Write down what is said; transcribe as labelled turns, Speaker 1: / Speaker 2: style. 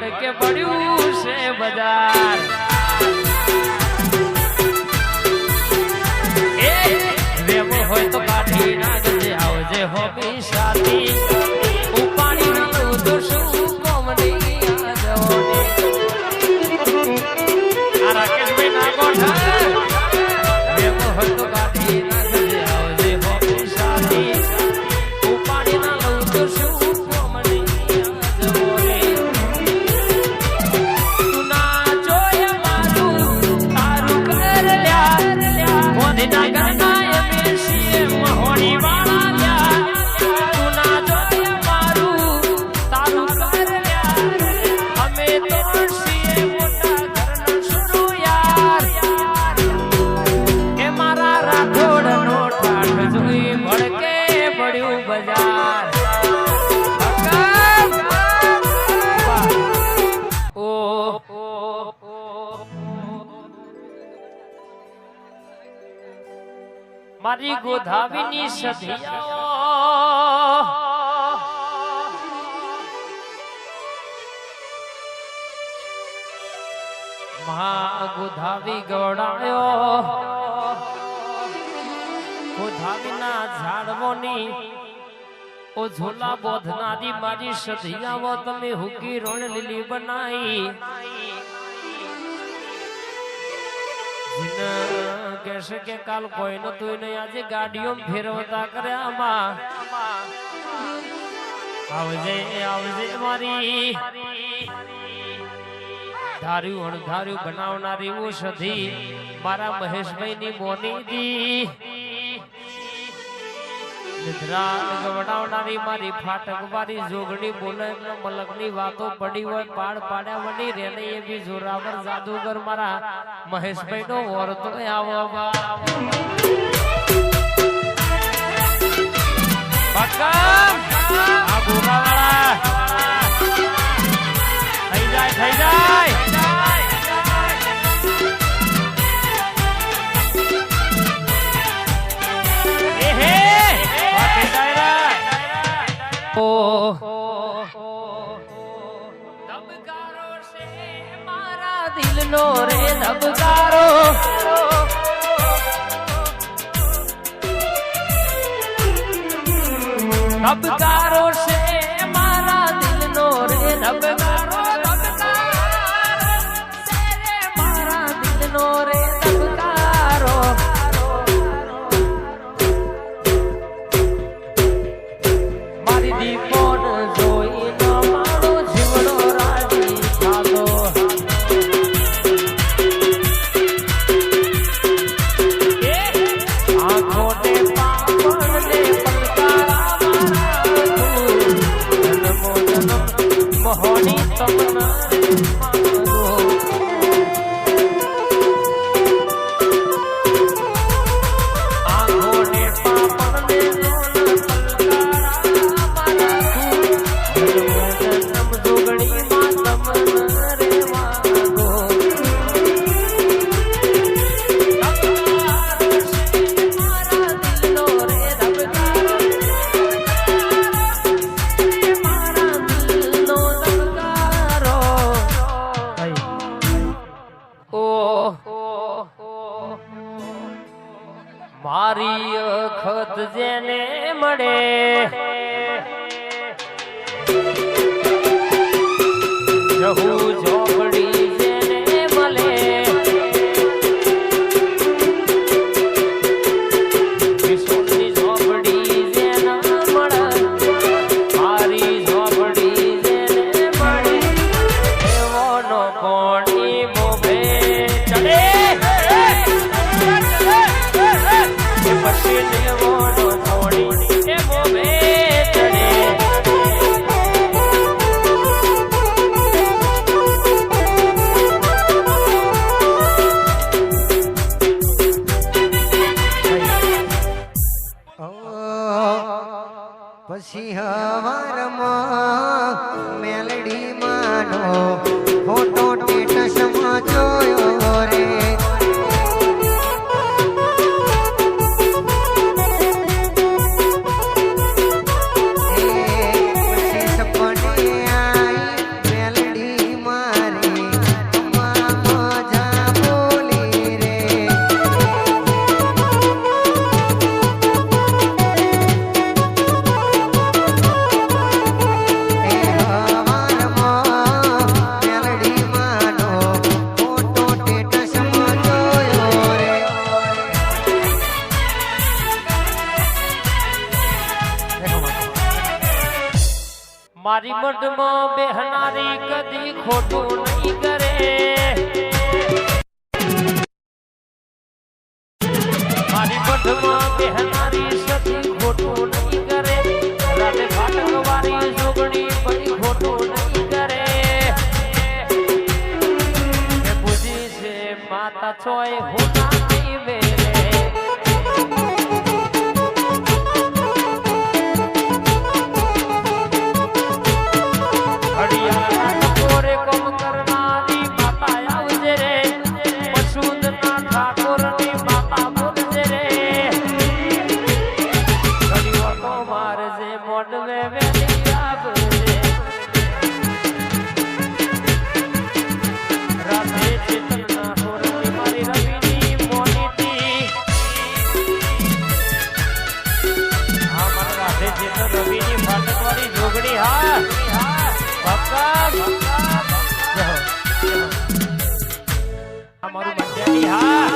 Speaker 1: ભડકે પડ્યું છે બજાર એ વેમ હોય તો કાઢી નાખજે આવજે હોબી સાથી ઉપાડી ના લઉં તો શું કોમડી આ રાકેશભાઈ ના ગોઠા વેમ હોય તો કાઢી નાખજે આવજે હોબી સાથી ઉપાડી ના લઉં તો શું મારી ગોધાવીની સધિયાઓ મહા ગોધાવી ગવડાયો ગોધાવીના ઝાડવોની ઓ ઝોલા બોધનારી મારી સધિયાઓ તમે હુકી રણ લીલી બનાઈ કહેશે કે કાલ કોઈ નતું નહીં આજે ગાડીઓ ફેરવતા કર્યામાં આવજે આવજે મારી ધાર્યું અણધાર્યું બનાવનારી ઔષધી મારા મહેશભાઈ ની મોની દી ગવડાવનારી મારી ફાટક મારી જોગણી બોલે મલક ની વાતો પડી હોય પાડ પાડ્યા વડી રેને એ બી જોરાવર જાદુગર મારા મહેશભાઈ નો વરતો આવો થઈ જાય થઈ જાય ધબકારો છે મારા દિલનો રે ધબકારો ધબકારો છે મારા દિલનો રે ધબકારો ધબકારો છે મારા દિલનો રે ધબકારો મારી દીપોન જોઈ ન મારો જીવડો રાજી થાતો આંખોને પાપણ ને પલકારા જન્મો જન્મ મોહની તમના આંખોને પાપણ ને મારી અખત જેને મળે જહુ ઝોપડી જેને મળે વિશ્વની ઝોપડી જેને મળે મારી ઝોપડી જેને મળે એવો નો કોણી મોભે ચડે પછી લેવો નો કોણી એ મોભે ચડે
Speaker 2: પછી હવારમાં મેલડી માનો ફોટો ટેટસમાં જોયો રે પછી સપને આઈ મેલડી
Speaker 1: મારી મઢમાં બેહનારી કદી ખોટું નહીં કરે મારી મઢમાં બેહનારી સદી ખોટું નહીં કરે રાતે ફાટક વાળી જોગણી બધી ખોટું નહીં કરે એ પૂજી છે માતા ચોય હું નાની વેરે જોગણી હા અમારું બંધારી હા